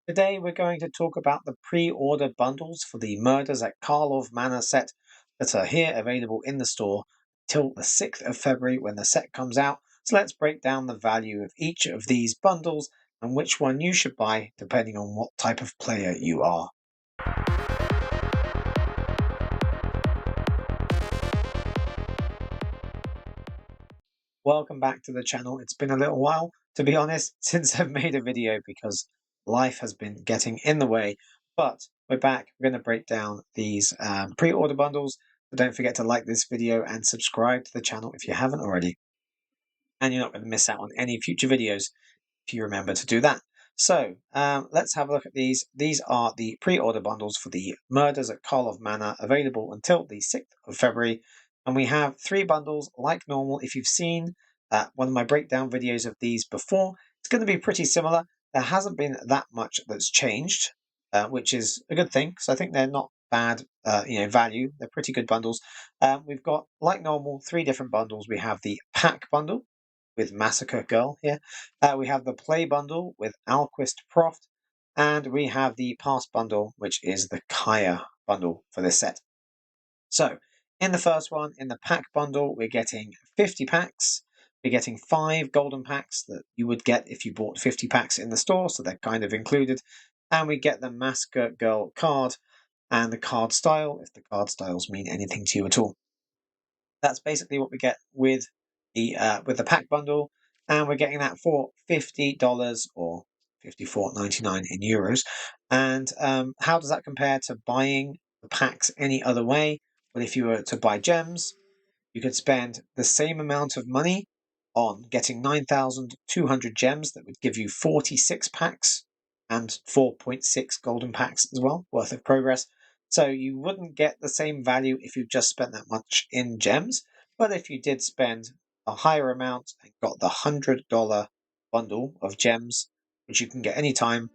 Today we're going to talk about the pre-order bundles for the Murders at Karlov Manor set that are here available in the store till the 6th of February when the set comes out. So let's break down the value of each of these bundles and which one you should buy depending on what type of player you are. Welcome back to the channel. It's been a little while, to be honest, since I've made a video because life has been getting in the way. But we're back. We're going to break down these pre-order bundles. So don't forget to like this video and subscribe to the channel if you haven't already. And you're not going to miss out on any future videos if you remember to do that. So let's have a look at these. These are the pre-order bundles for the Murders at Karlov Manor, available until the 6th of February. And we have 3 bundles like normal. If you've seen one of my breakdown videos of these before, it's going to be pretty similar. There hasn't been that much that's changed, which is a good thing, because I think they're not bad value. They're pretty good bundles. We've got, like normal, 3 different bundles. We have the pack bundle with Massacre Girl here. We have the Play Bundle with Alquist Proft, and we have the Pass Bundle, which is the Kaya Bundle for this set. So, in the first one, in the Pack Bundle, we're getting 50 packs. We're getting 5 golden packs that you would get if you bought 50 packs in the store, so they're kind of included. And we get the Massacre Girl card and the card style, if the card styles mean anything to you at all. That's basically what we get with the pack bundle, and we're getting that for $50 or $54.99 in euros. And how does that compare to buying the packs any other way? Well, if you were to buy gems, you could spend the same amount of money on getting 9,200 gems that would give you 46 packs and 4.6 golden packs as well, worth of progress. So you wouldn't get the same value if you just spent that much in gems. But if you did spend a higher amount and got the $100 bundle of gems, which you can get anytime,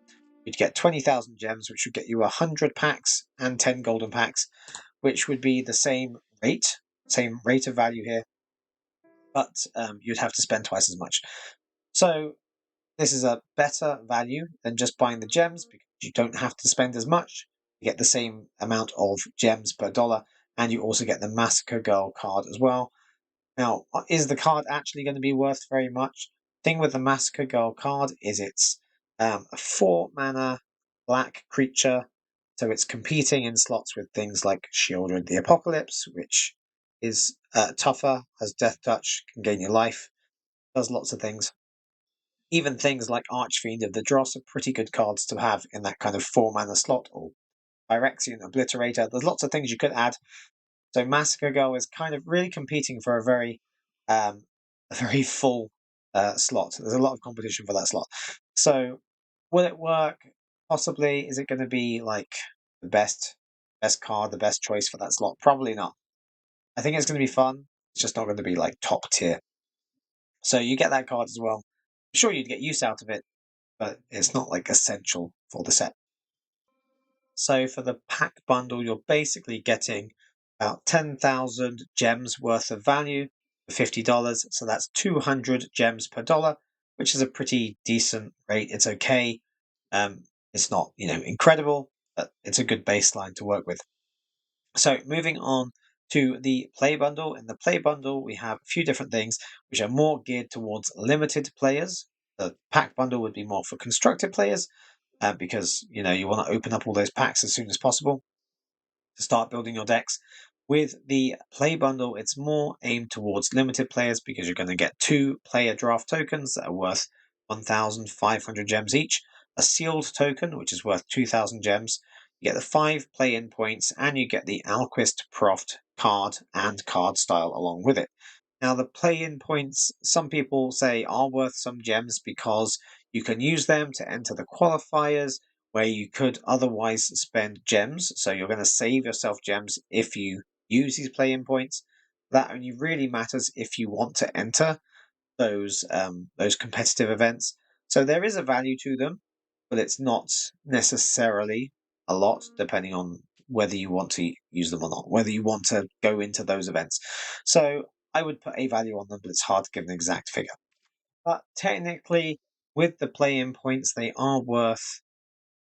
you'd get 20,000 gems, which would get you 100 packs and 10 golden packs, which would be the same rate of value here, but you'd have to spend twice as much. So this is a better value than just buying the gems, because you don't have to spend as much. You get the same amount of gems per dollar, and you also get the Massacre Girl card as well. Now, is the card actually going to be worth very much? Thing with the Massacre Girl card is it's a 4-mana black creature, so it's competing in slots with things like Shieldred the Apocalypse, which is tougher, has Death Touch, can gain your life, does lots of things. Even things like Archfiend of the Dross are pretty good cards to have in that kind of 4-mana slot, or Phyrexian Obliterator. There's lots of things you could add. So Massacre Girl is kind of really competing for a very full slot. There's a lot of competition for that slot. So will it work? Possibly. Is it going to be like the best card, the best choice for that slot? Probably not. I think it's going to be fun. It's just not going to be like top tier. So you get that card as well. I'm sure you'd get use out of it, but it's not like essential for the set. So for the pack bundle, you're basically getting about 10,000 gems worth of value for $50. So that's 200 gems per dollar, which is a pretty decent rate. It's okay. It's not, incredible, but it's a good baseline to work with. So moving on to the play bundle. In the play bundle, we have a few different things which are more geared towards limited players. The pack bundle would be more for constructed players, because you want to open up all those packs as soon as possible to start building your decks. With the play bundle, it's more aimed towards limited players, because you're going to get 2 player draft tokens that are worth 1,500 gems each, a sealed token which is worth 2,000 gems. You get the 5 play-in points, and you get the Alquist Proft card and card style along with it. Now, the play-in points, some people say, are worth some gems because you can use them to enter the qualifiers where you could otherwise spend gems. So you're going to save yourself gems if you use these play-in points. That only really matters if you want to enter those competitive events. So there is a value to them, but it's not necessarily a lot, depending on whether you want to use them or not, whether you want to go into those events. So I would put a value on them, but it's hard to give an exact figure. But technically, with the play-in points, they are worth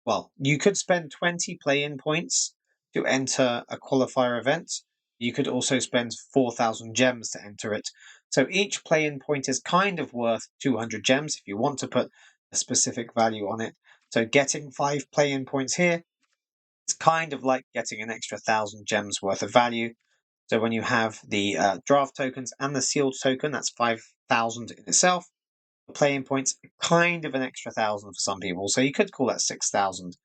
well, you could spend 20 play-in points to enter a qualifier event. You could also spend 4,000 gems to enter it. So each play-in point is kind of worth 200 gems if you want to put a specific value on it. So getting 5 play-in points here is kind of like getting an extra 1,000 gems worth of value. So when you have the draft tokens and the sealed token, that's 5,000 in itself. The play-in points are kind of an extra 1,000 for some people. So you could call that 6,000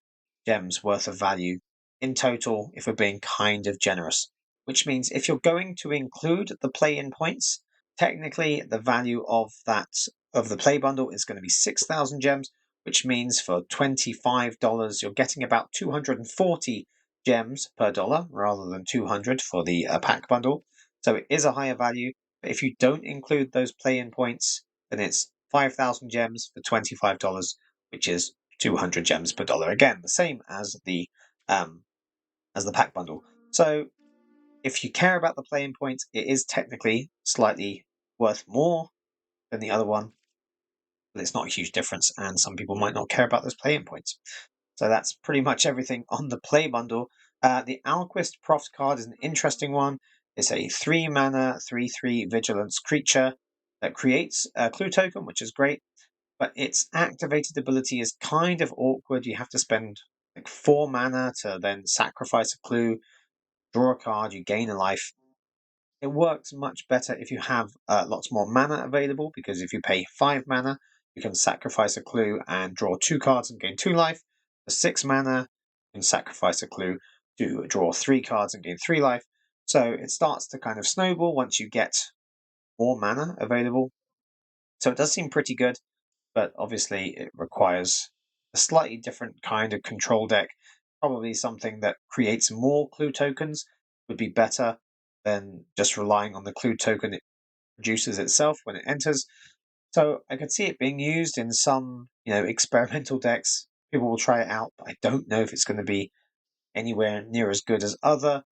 gems worth of value in total if we're being kind of generous. Which means if you're going to include the play-in points, technically the value of the play bundle is going to be 6,000 gems, which means for $25 you're getting about 240 gems per dollar rather than 200 for the pack bundle. So it is a higher value. But if you don't include those play-in points, then it's 5,000 gems for $25, which is 200 gems per dollar. Again, the same as the pack bundle. So if you care about the play-in points, it is technically slightly worth more than the other one, but it's not a huge difference, and some people might not care about those play-in points. So that's pretty much everything on the play bundle. The Alquist Prof card is an interesting one. It's a 3-mana, 3/3 vigilance creature that creates a clue token, which is great, but its activated ability is kind of awkward. You have to spend like 4 mana to then sacrifice a clue, draw a card, you gain a life. It works much better if you have lots more mana available, because if you pay 5 mana, you can sacrifice a clue and draw 2 cards and gain 2 life. For 6 mana, you can sacrifice a clue to draw 3 cards and gain 3 life. So it starts to kind of snowball once you get more mana available. So it does seem pretty good, but obviously it requires a slightly different kind of control deck. Probably something that creates more clue tokens would be better than just relying on the clue token it produces itself when it enters. So I could see it being used in some, experimental decks. People will try it out, but I don't know if it's going to be anywhere near as good as other,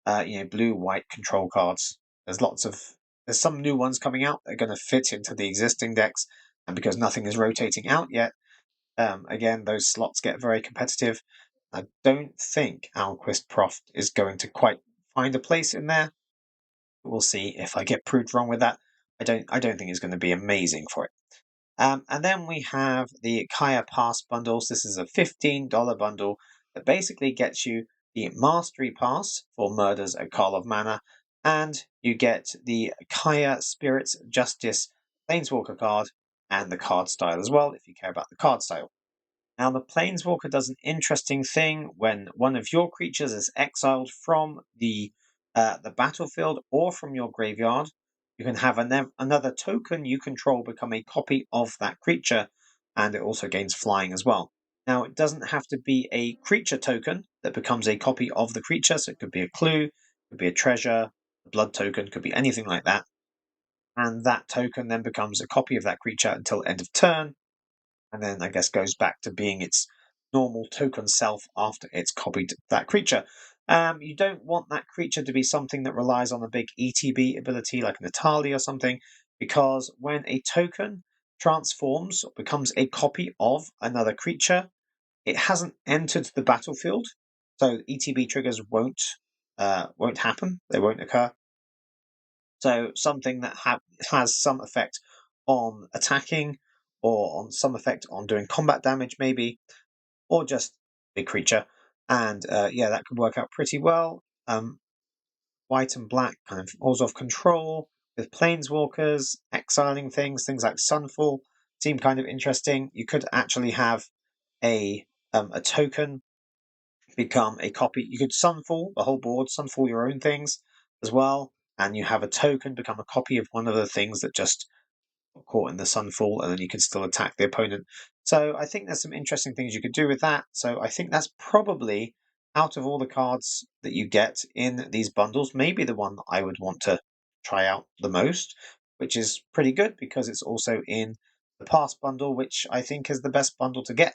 blue-white control cards. There's some new ones coming out that are going to fit into the existing decks, and because nothing is rotating out yet, again, those slots get very competitive. I don't think Alquist Prof is going to quite find a place in there. We'll see if I get proved wrong with that. I don't think it's going to be amazing for it. And then we have the Kaya Pass bundles. This is a $15 bundle that basically gets you the Mastery Pass for Murders at Karlov Manor, and you get the Kaya Spirits Justice Planeswalker card and the card style as well, if you care about the card style. Now, the Planeswalker does an interesting thing when one of your creatures is exiled from the battlefield or from your graveyard. You can have another token you control become a copy of that creature, and it also gains flying as well. Now, it doesn't have to be a creature token that becomes a copy of the creature, so it could be a clue, it could be a treasure, a blood token, could be anything like that. And that token then becomes a copy of that creature until end of turn, and then I guess goes back to being its normal token self after it's copied that creature. You don't want that creature to be something that relies on a big ETB ability like Natali or something, because when a token transforms or becomes a copy of another creature, it hasn't entered the battlefield, so ETB triggers won't happen. They won't occur. So something that has some effect on attacking, or on some effect on doing combat damage, maybe, or just a creature. And that could work out pretty well. White and black kind of Orzhov control with planeswalkers, exiling things like Sunfall seem kind of interesting. You could actually have a token become a copy. You could Sunfall the whole board, Sunfall your own things as well, and you have a token become a copy of one of the things that just got caught in the Sunfall, and then you can still attack the opponent. So I think there's some interesting things you could do with that. So I think that's probably, out of all the cards that you get in these bundles, maybe the one that I would want to try out the most, which is pretty good because it's also in the Pass bundle, which I think is the best bundle to get.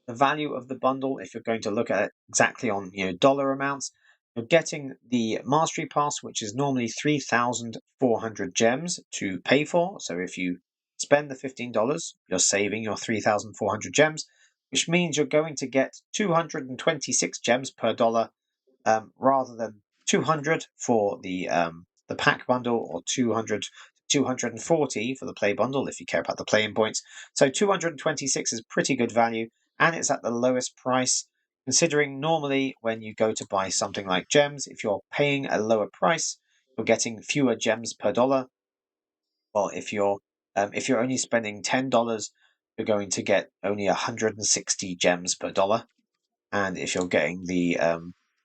The value of the bundle, if you're going to look at it exactly on dollar amounts, you're getting the Mastery Pass, which is normally 3,400 gems to pay for. So if you spend the $15, you're saving your 3,400 gems. which means you're going to get 226 gems per dollar, rather than 200 for the pack bundle, or 200 240 for the play bundle if you care about the playing points. So 226 is pretty good value, and it's at the lowest price, considering normally when you go to buy something like gems, if you're paying a lower price, you're getting fewer gems per dollar. Well, if you're only spending $10, you're going to get only 160 gems per dollar. And if you're getting the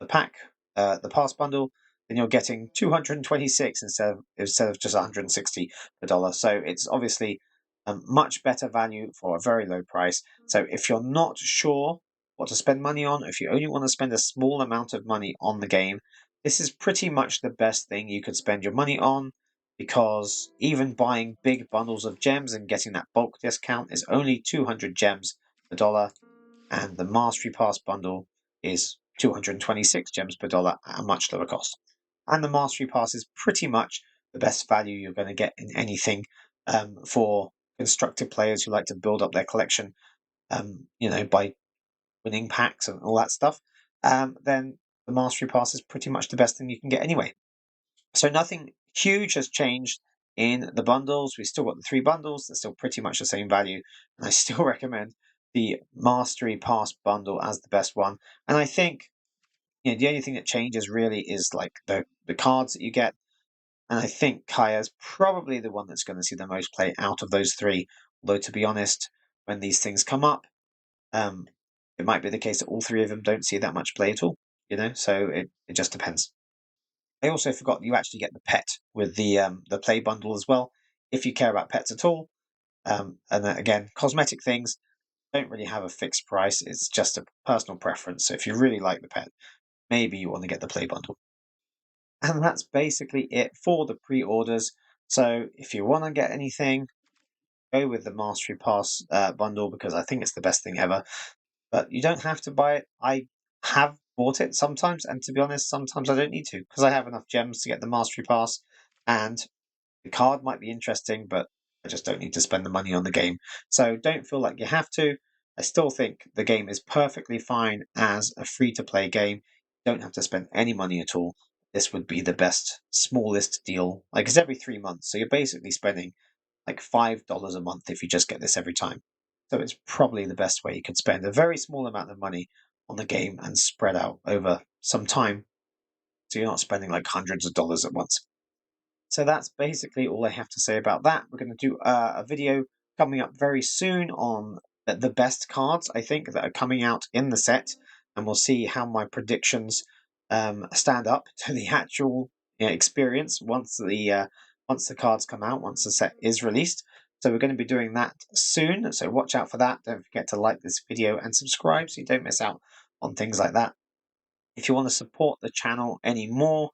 pack, the pass bundle, then you're getting 226 instead of just 160 per dollar. So it's obviously a much better value for a very low price. So if you're not sure what to spend money on, if you only want to spend a small amount of money on the game, this is pretty much the best thing you could spend your money on, because even buying big bundles of gems and getting that bulk discount is only 200 gems per dollar, and the Mastery Pass bundle is 226 gems per dollar at a much lower cost. And the Mastery Pass is pretty much the best value you're going to get in anything, for constructive players who like to build up their collection, by winning packs and all that stuff. Then the Mastery Pass is pretty much the best thing you can get anyway. So nothing huge has changed in the bundles. We've still got the 3 bundles. They're still pretty much the same value. And I still recommend the Mastery Pass bundle as the best one. And I think the only thing that changes really is like the cards that you get. And I think Kaya's probably the one that's going to see the most play out of those 3. Although, to be honest, when these things come up, it might be the case that all 3 of them don't see that much play at all. So it just depends. I also forgot you actually get the pet with the play bundle as well, if you care about pets at all. And then again, cosmetic things don't really have a fixed price. It's just a personal preference. So if you really like the pet, maybe you want to get the play bundle. And that's basically it for the pre-orders. So if you want to get anything, go with the Mastery Pass bundle, because I think it's the best thing ever. But you don't have to buy it. I have bought it sometimes, and to be honest, sometimes I don't need to, because I have enough gems to get the Mastery Pass, and the card might be interesting, but I just don't need to spend the money on the game. So don't feel like you have to. I still think the game is perfectly fine as a free-to-play game. You don't have to spend any money at all. This would be the best, smallest deal. Like, it's every 3 months, so you're basically spending like $5 a month if you just get this every time. So it's probably the best way you could spend a very small amount of money on the game and spread out over some time, so you're not spending like hundreds of dollars at once. So that's basically all I have to say about that. We're going to do a video coming up very soon on the best cards, I think, that are coming out in the set, and we'll see how my predictions stand up to the actual experience once the cards come out, once the set is released. So we're going to be doing that soon, so watch out for that. Don't forget to like this video and subscribe so you don't miss out on things like that. If you want to support the channel any more,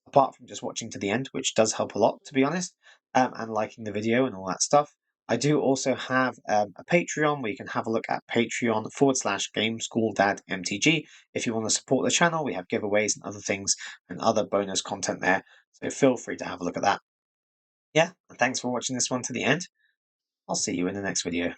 apart from just watching to the end, which does help a lot, to be honest, and liking the video and all that stuff, I do also have a Patreon where you can have a look at Patreon.com/GameSchoolDadMTG. If you want to support the channel, we have giveaways and other things and other bonus content there, so feel free to have a look at that. Yeah, and thanks for watching this one to the end. I'll see you in the next video.